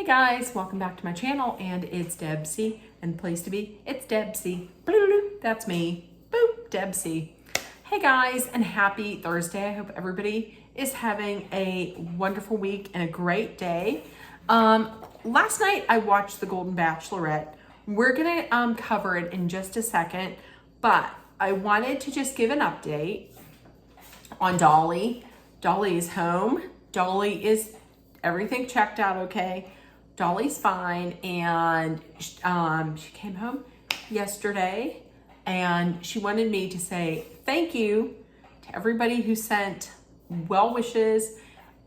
Hey guys, welcome back to my channel, and it's Debsy, and the place to be, it's Debsy. Bloop, that's me. Boop, Debsy. Hey guys, and happy Thursday. I hope everybody is having a wonderful week and a great day. Last night I watched The Golden Bachelorette. We're gonna cover it in just a second, but I wanted to just give an update on Dolly. Dolly is home. Dolly is everything checked out okay. Dolly's fine, and she came home yesterday, and she wanted me to say thank you to everybody who sent well wishes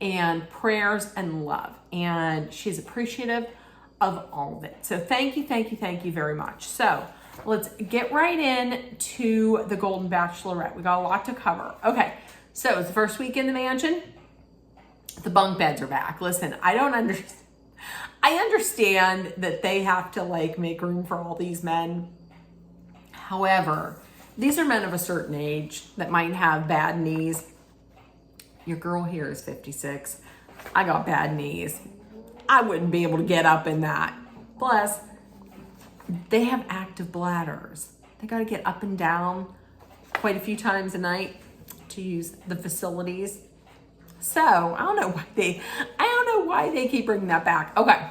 and prayers and love, and she's appreciative of all of it. So thank you very much. So let's get right into the Golden Bachelorette. We got a lot to cover. Okay, so it's the first week in the mansion. The bunk beds are back. Listen, I understand that they have to make room for all these men. However, these are men of a certain age that might have bad knees. Your girl here is 56. I got bad knees. I wouldn't be able to get up in that. Plus, they have active bladders. They got to get up and down quite a few times a night to use the facilities. So I don't know why they keep bringing that back. Okay,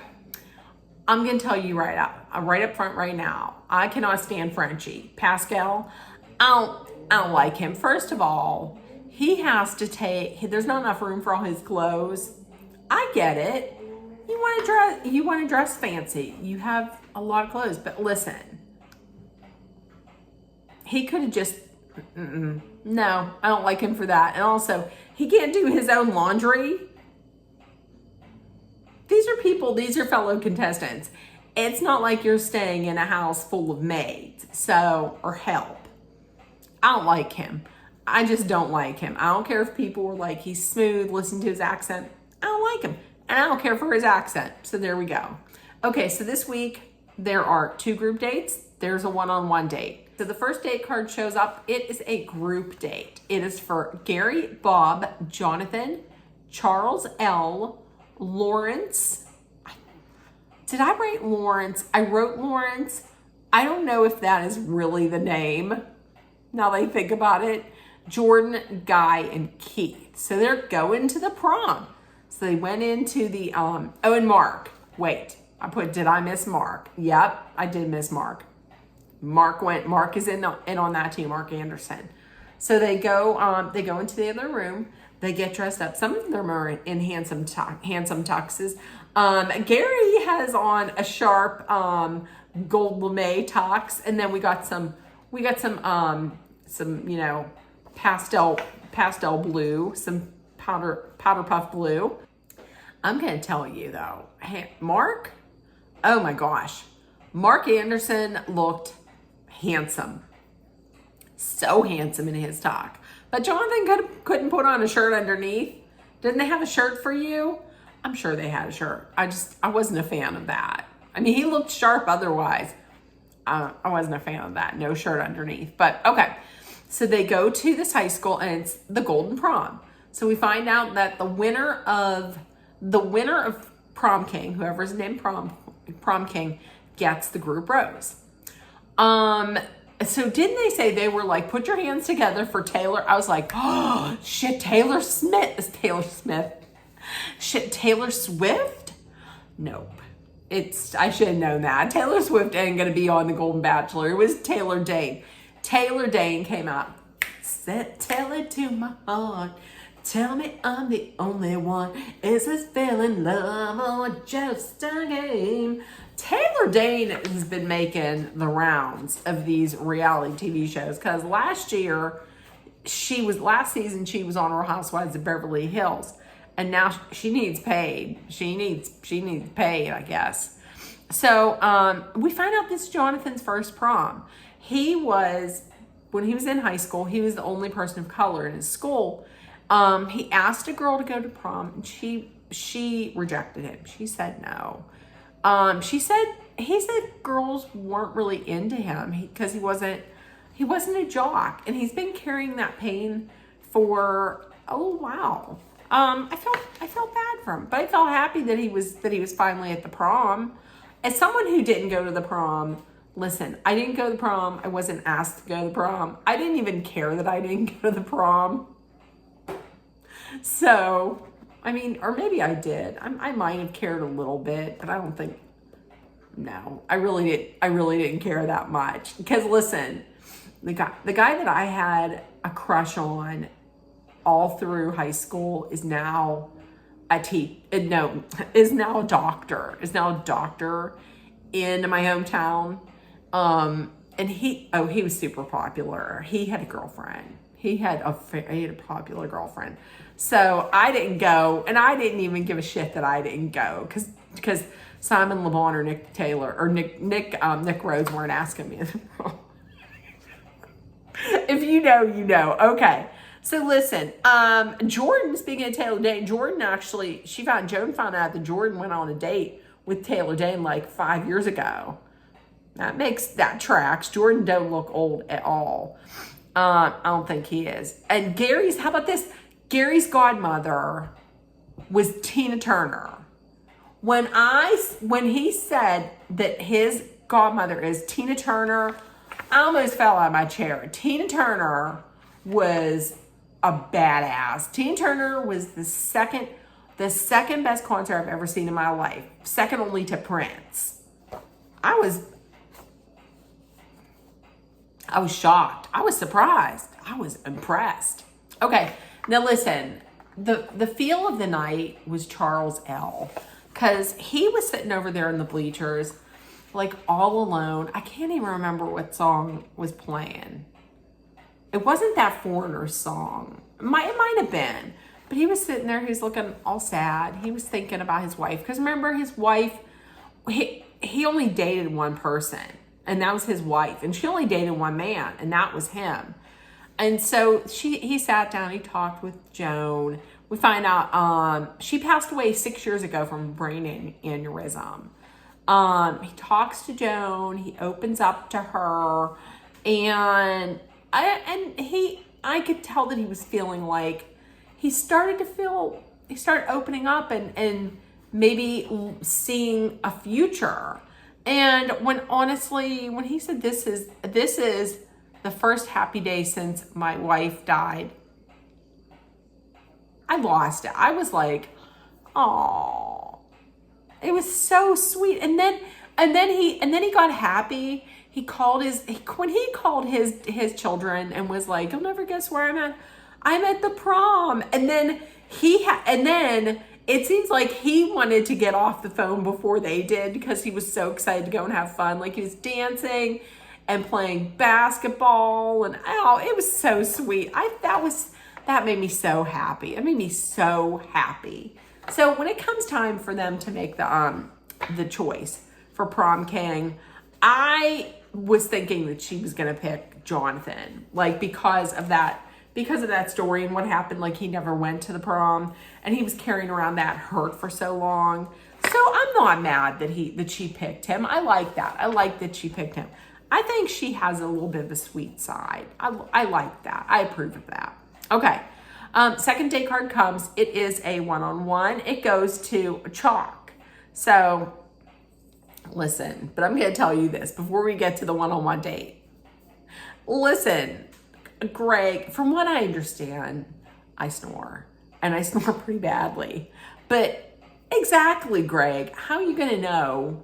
I'm gonna tell you right up front right now. I cannot stand Frenchie Pascal. I don't like him. First of all, he has to there's not enough room for all his clothes. I get it. You want to dress fancy. You have a lot of clothes, but listen, he could have just. No, I don't like him for that. And also, he can't do his own laundry. These are fellow contestants. It's not like you're staying in a house full of maids, or help. I don't like him. I just don't like him. I don't care if people were like, he's smooth, listen to his accent. I don't like him. And I don't care for his accent. So there we go. Okay, so this week, there are 2 group dates. There's a one-on-one date. So the first date card shows up. It is a group date. It is for Gary, Bob, Jonathan, Charles L., Lawrence. Did I write Lawrence? I wrote Lawrence. I don't know if that is really the name, now that I think about it. Jordan, Guy, and Keith. So they're going to the prom. So they went into the, and Mark. Wait, did I miss Mark? Yep, I did miss Mark. Mark is in on that team, Mark Anderson. So they go into the other room. They get dressed up. Some of them are in handsome tuxes. Gary has on a sharp gold lame tux, and then we got some pastel blue, some powder puff blue. I'm gonna tell you though, Mark, oh my gosh, Mark Anderson looked handsome. So handsome in his talk. But Jonathan couldn't put on a shirt underneath. Didn't they have a shirt for you? I'm sure they had a shirt. I wasn't a fan of that. I mean, he looked sharp otherwise. I wasn't a fan of that. No shirt underneath. But okay. So they go to this high school, and it's the Golden Prom. So we find out that the winner of Prom King, whoever's named Prom King, gets the group rose. So didn't they say they were like, put your hands together for Taylor? I was like, oh shit, Taylor Swift? Nope. I should have known that. Taylor Swift ain't gonna be on the Golden Bachelor. It was Taylor Dane. Taylor Dane came out. Said, tell it to my heart. Tell me I'm the only one. Is this feeling love or just a game? Taylor Dane has been making the rounds of these reality TV shows because last season she was on Real Housewives of Beverly Hills, and now she needs paid. She needs paid, I guess. So we find out this is Jonathan's first prom. When he was in high school, he was the only person of color in his school. He asked a girl to go to prom, and she rejected him. She said no. He said girls weren't really into him because he wasn't a jock, and he's been carrying that pain for a little while. I felt bad for him, but I felt happy that he was finally at the prom. As someone who didn't go to the prom, listen, I didn't go to the prom. I wasn't asked to go to the prom. I didn't even care that I didn't go to the prom. So, I mean, or maybe I did. I might have cared a little bit, but I don't think. No, I really didn't care that much. Because listen, the guy that I had a crush on all through high school is now is now a doctor. Is now a doctor in my hometown. And he was super popular. He had a girlfriend. He had a popular girlfriend. So I didn't go, and I didn't even give a shit that I didn't go because Simon Le Bon or Nick Taylor or Nick Rhodes weren't asking me. If you know, you know. Okay. So listen, Jordan, speaking of Taylor Dayne, Joan found out that Jordan went on a date with Taylor Dayne like 5 years ago. That tracks. Jordan don't look old at all. I don't think he is. And how about this? Gary's godmother was Tina Turner. When he said that his godmother is Tina Turner, I almost fell out of my chair. Tina Turner was a badass. Tina Turner was the second best concert I've ever seen in my life. Second only to Prince. I was shocked. I was surprised. I was impressed. Okay, now listen. The feel of the night was Charles L. Because he was sitting over there in the bleachers, like all alone. I can't even remember what song was playing. It wasn't that Foreigner song. It might have been. But he was sitting there. He was looking all sad. He was thinking about his wife. Because remember, his wife, he only dated one person. And that was his wife. And she only dated one man. And that was him. And so he sat down. He talked with Joan. We find out she passed away 6 years ago from brain aneurysm. He talks to Joan. He opens up to her. And I could tell that he was feeling like he started opening up and maybe seeing a future. And when he said this is the first happy day since my wife died, I lost it. I was like, oh, it was so sweet. And then he got happy. He called his children and was like, you'll never guess where I'm at. I'm at the prom. And then it seems like he wanted to get off the phone before they did because he was so excited to go and have fun. Like he was dancing and playing basketball and it was so sweet. That made me so happy. It made me so happy. So when it comes time for them to make the choice for prom king, I was thinking that she was gonna pick Jonathan, like because of that story and what happened. Like he never went to the prom and he was carrying around that hurt for so long. So I'm not mad that she picked him. I like that. I like that she picked him. I think she has a little bit of a sweet side. I like that. I approve of that. Okay. Second date card comes. It is a one-on-one. It goes to Chalk. So listen, but I'm going to tell you this before we get to the one-on-one date. Listen, Greg, from what I understand, I snore. And I snore pretty badly. But exactly, Greg, how are you going to know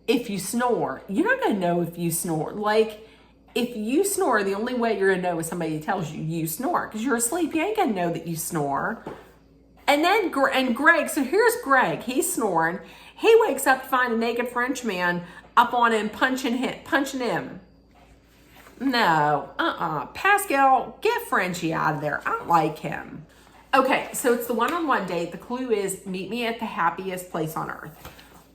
if you snore? You're not going to know if you snore. Like, if you snore, the only way you're going to know is somebody tells you snore. Because you're asleep. You ain't going to know that you snore. And Greg, so here's Greg. He's snoring. He wakes up to find a naked French man up on him, punching him. No, Pascal, get Frenchie out of there. I don't like him. Okay, so it's the one-on-one date. The clue is meet me at the happiest place on earth.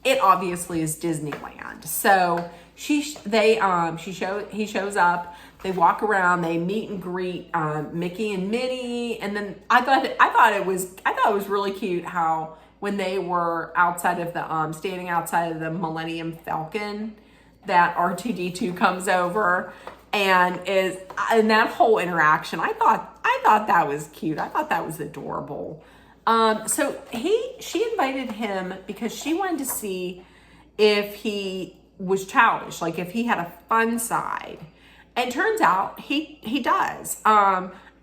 It obviously is Disneyland. So he shows up. They walk around. They meet and greet Mickey and Minnie. And then I thought it was really cute how when they were outside of the standing outside of the Millennium Falcon, that R2-D2 comes over. And that whole interaction, I thought that was cute. I thought that was adorable. So she invited him because she wanted to see if he was childish, like if he had a fun side. And turns out he does.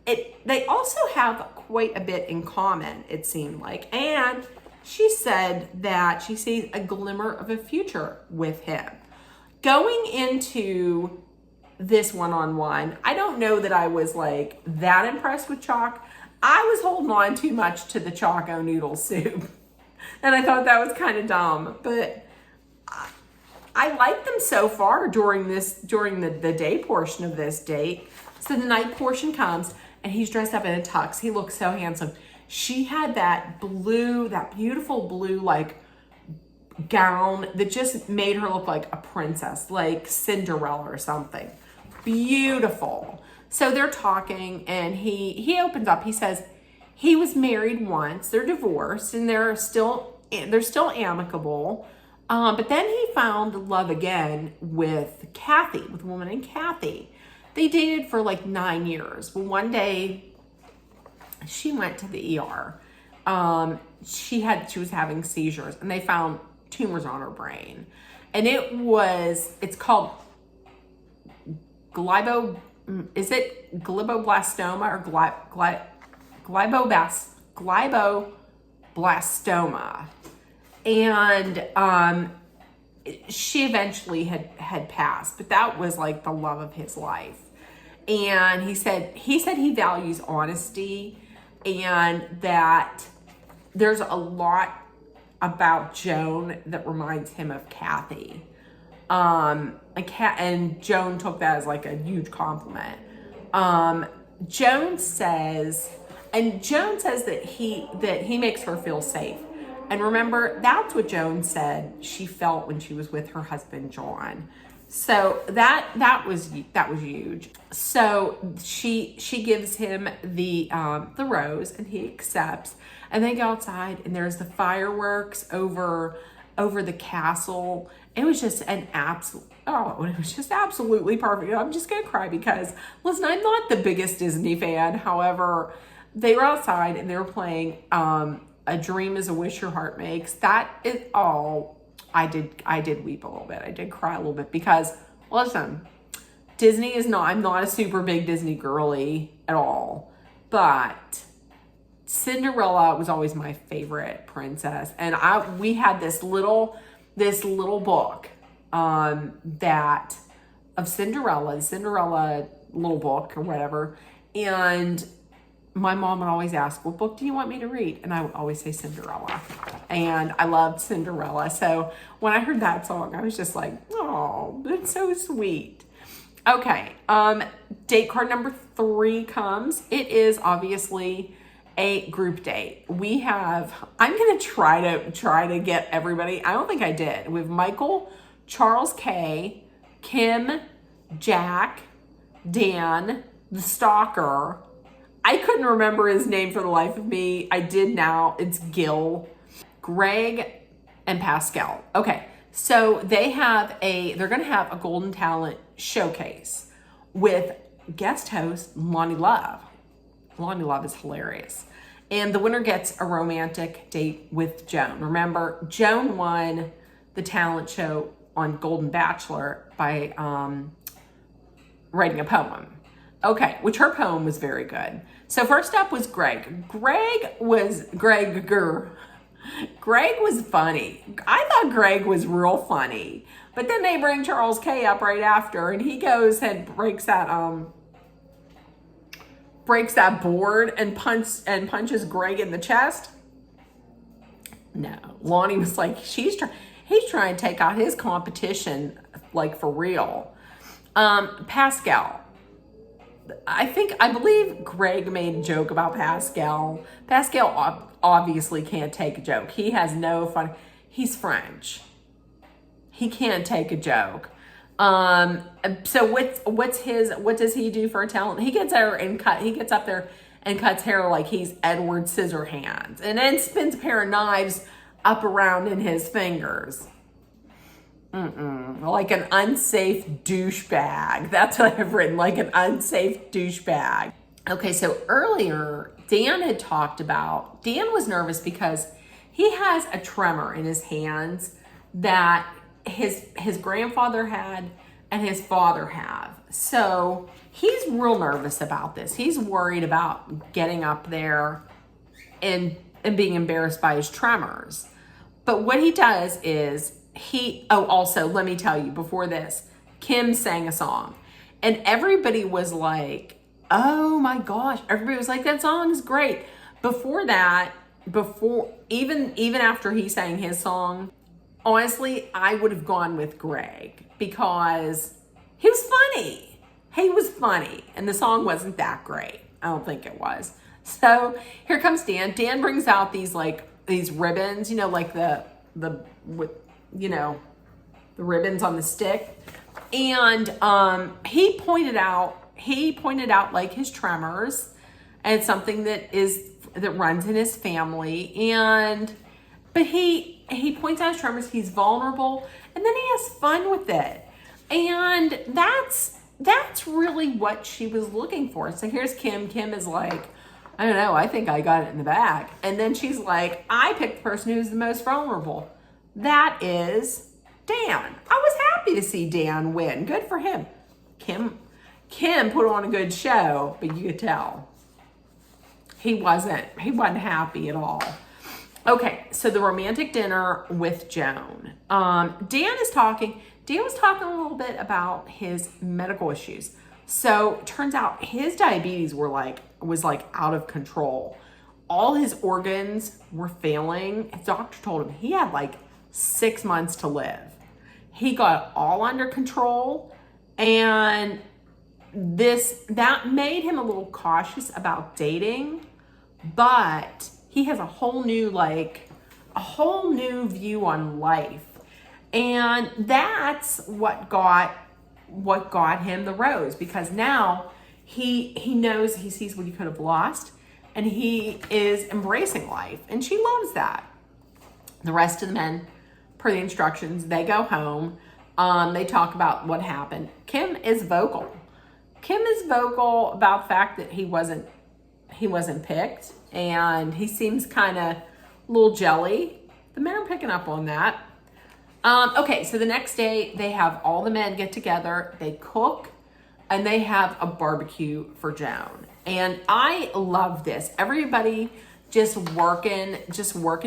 They also have quite a bit in common, it seemed like. And she said that she sees a glimmer of a future with him. Going into this one-on-one, I don't know that I was like that impressed with Chalk. I was holding on too much to the Choco noodle soup. And I thought that was kind of dumb. But I liked them so far during the day portion of this date. So the night portion comes and he's dressed up in a tux. He looks so handsome. She had that beautiful blue like gown that just made her look like a princess, like Cinderella or something. Beautiful. So they're talking and he opens up. He says he was married once. They're divorced and they're still amicable. But then he found love again with Kathy, with a woman named Kathy. They dated for like 9 years. Well, one day she went to the ER. She was having seizures and they found tumors on her brain. And it's called glioblastoma or glioblastoma. And she eventually had passed, but that was like the love of his life. And he said he values honesty and that there's a lot about Joan that reminds him of Kathy. And Joan took that as like a huge compliment. Joan says that he makes her feel safe. And remember, that's what Joan said she felt when she was with her husband, John. So that was huge. So she gives him the rose and he accepts. And they go outside and there's the fireworks over the castle. It was just it was just absolutely perfect. I'm just gonna cry because listen, I'm not the biggest Disney fan. However, they were outside and they were playing A Dream Is a Wish Your Heart Makes. That is all. I did weep a little bit. I did cry a little bit because, listen, I'm not a super big Disney girly at all, but Cinderella was always my favorite princess. And we had this little book, that of Cinderella, the Cinderella little book or whatever. And my mom would always ask, what book do you want me to read? And I would always say Cinderella. And I loved Cinderella. So when I heard that song, I was just like, oh, that's so sweet. Okay. Date card number 3 comes. It is obviously a group date. I'm going to try to get everybody. I don't think I did. We have Michael, Charles K, Kim, Jack, Dan, the stalker. I couldn't remember his name for the life of me. I did now. It's Gil, Greg, and Pascal. Okay, so they're going to have a Golden Talent showcase with guest host Lonnie Love. Lonnie Love is hilarious. And the winner gets a romantic date with Joan. Remember, Joan won the talent show on Golden Bachelor by writing a poem. Okay, which her poem was very good. So first up was Greg. Greg was funny. I thought Greg was real funny. But then they bring Charles K up right after, and he goes and breaks that board and punches Greg in the chest. No, Lonnie was like, he's trying to take out his competition like for real. Pascal. I believe Greg made a joke about Pascal. Pascal obviously can't take a joke. He has no fun. He's French. He can't take a joke. So what does he do for a talent? He gets up there and cuts hair like he's Edward Scissorhands, and then spins a pair of knives up around in his fingers. Like an unsafe douchebag. That's what I've written, like an unsafe douchebag. Okay, so earlier, Dan had talked about, Dan was nervous because he has a tremor in his hands that his grandfather had and his father have. So he's real nervous about this. He's worried about getting up there and being embarrassed by his tremors. But what he does is also, let me tell you, before this, Kim sang a song and everybody was like, oh my gosh, everybody was like, that song is great. Before that, even after he sang his song, honestly, I would have gone with Greg because he was funny. He was funny, and the song wasn't that great. I don't think it was. So here comes Dan. Dan brings out these ribbons, like the ribbons on the stick, and he pointed out like his tremors, and it's something that runs in his family, but he points out his tremors. He's vulnerable, and then he has fun with it, and that's really what she was looking for. So here's Kim. Kim is like, I don't know, I think I got it in the bag. And then she's like, I picked the person who's the most vulnerable. That is Dan. I was happy to see Dan win. Good for him. Kim put on a good show, but you could tell he wasn't happy at all. Okay, so the romantic dinner with Joan. Dan was talking a little bit about his medical issues. So turns out his diabetes was out of control. All his organs were failing. His doctor told him he had 6 months to live. He got all under control, and that made him a little cautious about dating, but he has a whole new view on life. And that's what got him the rose, because now he knows, he sees what he could have lost, and he is embracing life, and she loves that. The rest of the men, per the instructions, they go home. They talk about what happened. Kim is vocal. Kim is vocal about the fact that he wasn't picked, and he seems kind of a little jelly. The men are picking up on that. Okay, so the next day they have all the men get together, they cook, and they have a barbecue for Joan. And I love this. Everybody just working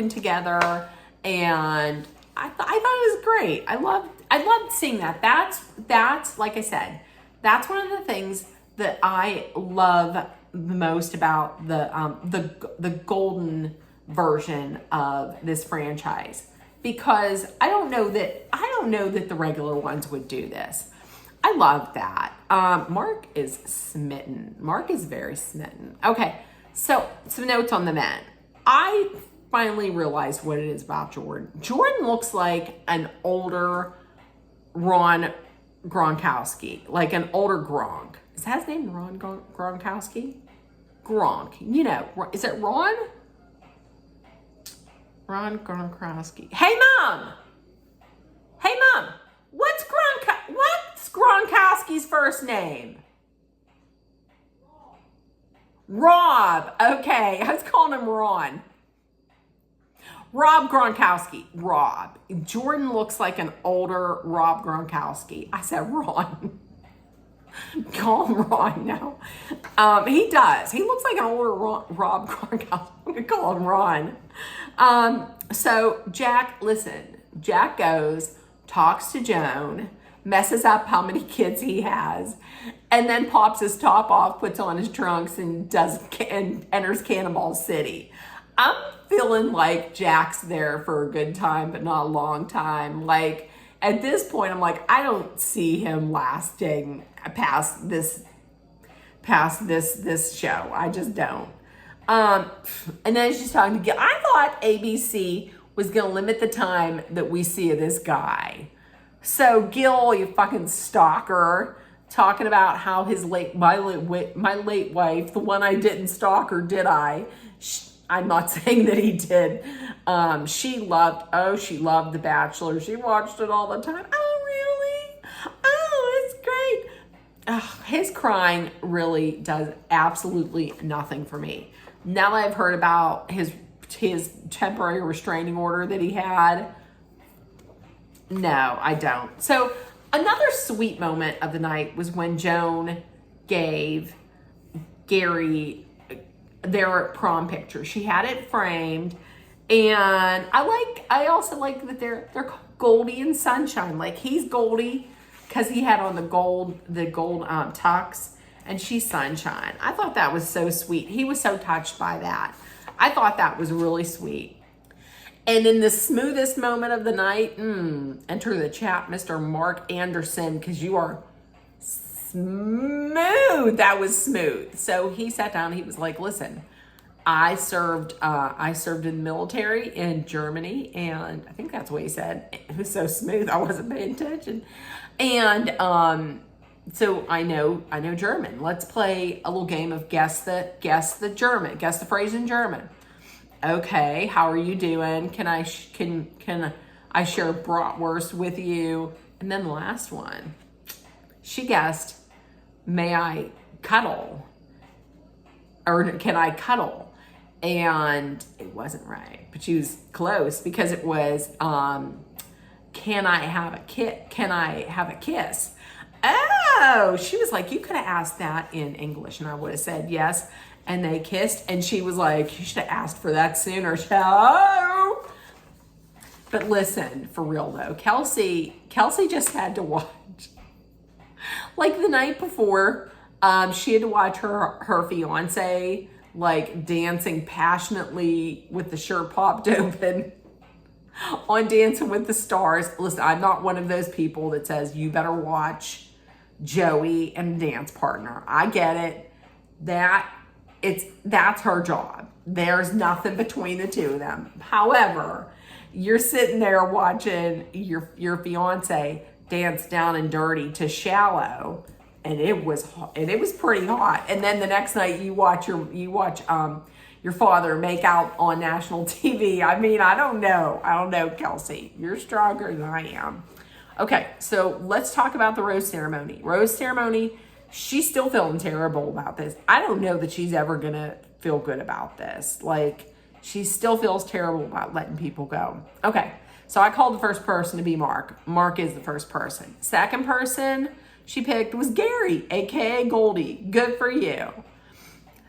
together, and I thought it was great. I loved seeing that. That's like I said, that's one of the things that I love the most about the golden version of this franchise, because I don't know that the regular ones would do this. I love that. Mark is smitten. Mark is very smitten. Okay, so some notes on the men. I finally realized what it is about Jordan. Jordan looks like an older Ron Gronkowski, like an older Gronk. Is that his name, Ron Gronkowski? Gronk. Is it Ron? Ron Gronkowski. Hey, Mom! What's Gronkowski's first name? Rob. Okay, I was calling him Ron. Rob Gronkowski. Rob. Jordan looks like an older Rob Gronkowski. I said Ron. Call him Ron now. He does. He looks like an older Rob Gronkowski. I'm going to call him Ron. So Jack goes, talks to Joan, messes up how many kids he has, and then pops his top off, puts on his trunks, and enters Cannonball City. I'm feeling like Jack's there for a good time, but not a long time. At this point, I'm like, I don't see him lasting past this show. I just don't. And then she's talking to Gil. I thought ABC was going to limit the time that we see of this guy. So Gil, you fucking stalker, talking about how my late wife, the one I didn't stalk, or did I? I'm not saying that he did. She loved The Bachelor. She watched it all the time. Oh, really? Oh, it's great. his crying really does absolutely nothing for me. Now that I've heard about his temporary restraining order that he had, no, I don't. So another sweet moment of the night was when Joan gave Gary their prom picture. She had it framed, and I also like that they're Goldie and Sunshine. Like, he's Goldie because he had on the gold tux, and she's Sunshine. I thought that was so sweet. He was so touched by that. I thought that was really sweet. And in the smoothest moment of the night, enter the chat, Mr. Mark Anderson, because you are smooth. That was smooth. So he sat down. He was like, "Listen, I served in the military in Germany," and I think that's what he said. It was so smooth. I wasn't paying attention, and so I know German. Let's play a little game of guess the phrase in German. Okay, how are you doing? Can I share bratwurst with you? And then the last one, she guessed, may I cuddle? Or can I cuddle? And it wasn't right, but she was close because it was, can I have a kiss? Oh, she was like, you could have asked that in English, and I would have said yes. And they kissed, and she was like, you should have asked for that sooner. Oh. But listen, for real though, Kelsey just had to watch. Like the night before, she had to watch her fiance like dancing passionately with the shirt popped open on Dancing with the Stars. Listen, I'm not one of those people that says you better watch Joey and a dance partner. I get it. That's her job. There's nothing between the two of them. However, you're sitting there watching your fiance dance down and dirty to Shallow, and it was pretty hot. And then the next night you watch your father make out on national TV. I mean, I don't know, Kelsey. You're stronger than I am. Okay, so let's talk about the rose ceremony. She's still feeling terrible about this. I don't know that she's ever gonna feel good about this. Like, she still feels terrible about letting people go. Okay, so I called the first person to be Mark. Mark is the first person. Second person she picked was Gary, aka Goldie. Good for you.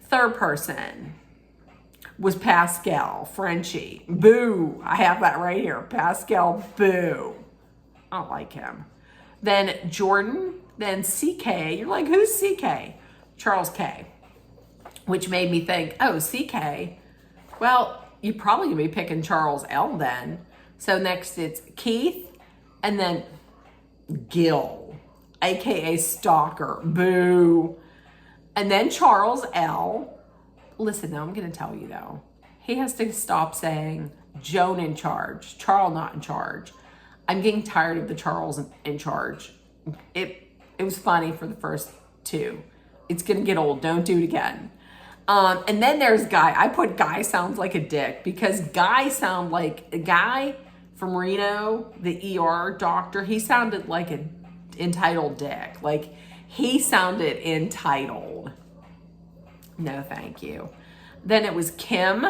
Third person was Pascal, Frenchie. Boo. I have that right here. Pascal, boo. I don't like him. Then Jordan, then CK. You're like, who's CK? Charles K. Which made me think, oh, CK. Well, you're probably going to be picking Charles L then. So next it's Keith, and then Gil, aka Stalker. Boo. And then Charles L. Listen, now I'm going to tell you though. He has to stop saying Joan in charge, Charles not in charge. I'm getting tired of the Charles in charge. It was funny for the first two. It's going to get old. Don't do it again. And then there's Guy. I put Guy sounds like a dick because Guy sound like a guy from Reno, the ER doctor. He sounded like an entitled dick. Like, he sounded entitled. No, thank you. Then it was Kim.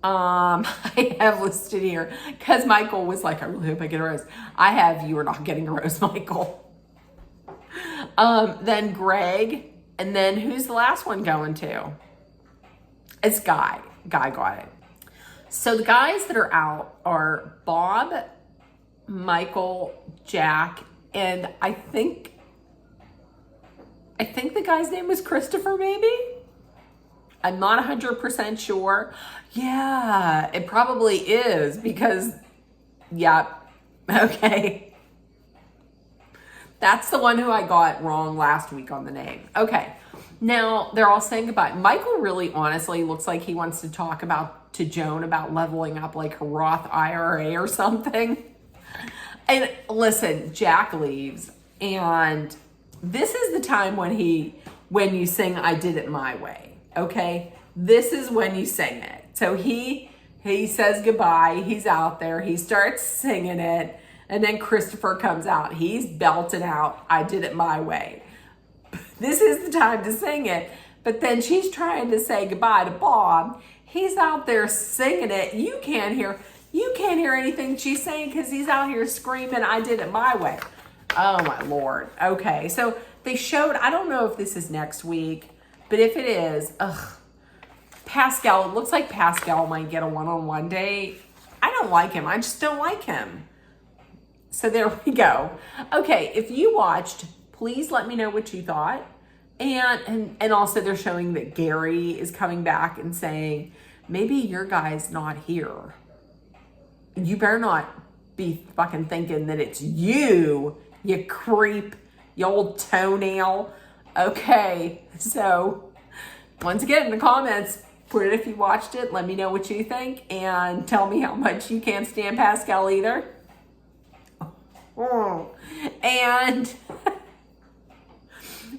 I have listed here because Michael was like, I really hope I get a rose. I have, you are not getting a rose, Michael. Then Greg, and then who's the last one going to? It's Guy. Guy got it. So the guys that are out are Bob, Michael, Jack, and I think the guy's name was Christopher, maybe? I'm not 100% sure. Yeah, it probably is because, yeah, okay. That's the one who I got wrong last week on the name. Okay, now they're all saying goodbye. Michael really honestly looks like he wants to talk to Joan about leveling up like her Roth IRA or something. And listen, Jack leaves, and this is the time when you sing I Did It My Way. Okay, this is when you sing it. So he says goodbye. He's out there. He starts singing it. And then Christopher comes out. He's belting out, I did it my way. this is the time to sing it. But then she's trying to say goodbye to Bob. He's out there singing it. You can't hear anything she's saying because he's out here screaming, I did it my way. Oh my Lord. Okay, so they showed, I don't know if this is next week, but if it is, Pascal, it looks like Pascal might get a one-on-one date. I don't like him. I just don't like him. So there we go. Okay, if you watched, please let me know what you thought. And also they're showing that Gary is coming back and saying, maybe your guy's not here. You better not be fucking thinking that it's you creep, you old toenail. Okay, so once again in the comments, put it if you watched it. Let me know what you think and tell me how much you can't stand Pascal either. And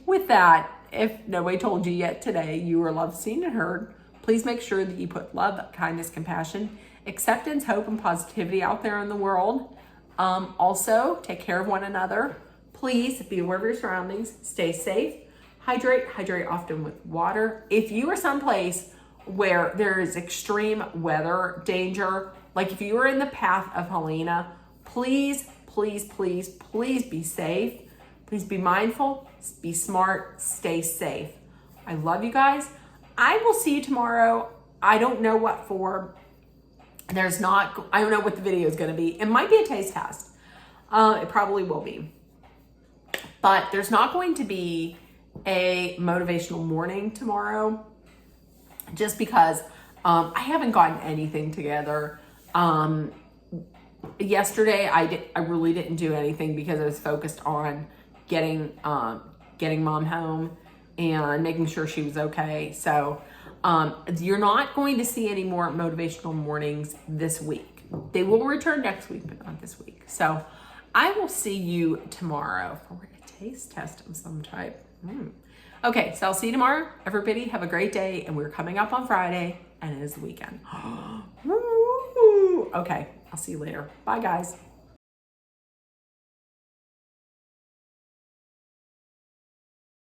with that, if nobody told you yet today you are loved, seen, and heard, please make sure that you put love, kindness, compassion, acceptance, hope, and positivity out there in the world. Also, take care of one another. Please be aware of your surroundings. Stay safe. Hydrate often with water. If you are someplace where there is extreme weather danger, like if you are in the path of Helena, please be safe. Please be mindful, be smart, stay safe. I love you guys. I will see you tomorrow. I don't know what for. I don't know what the video is going to be. It might be a taste test. It probably will be. But there's not going to be a motivational morning tomorrow just because I haven't gotten anything together. Yesterday, I really didn't do anything because I was focused on getting mom home and making sure she was okay. So you're not going to see any more motivational mornings this week. They will return next week, but not this week. So I will see you tomorrow for a taste test of some type. Okay, so I'll see you tomorrow. Everybody have a great day. And we're coming up on Friday and it is the weekend. Okay, I'll see you later. Bye, guys.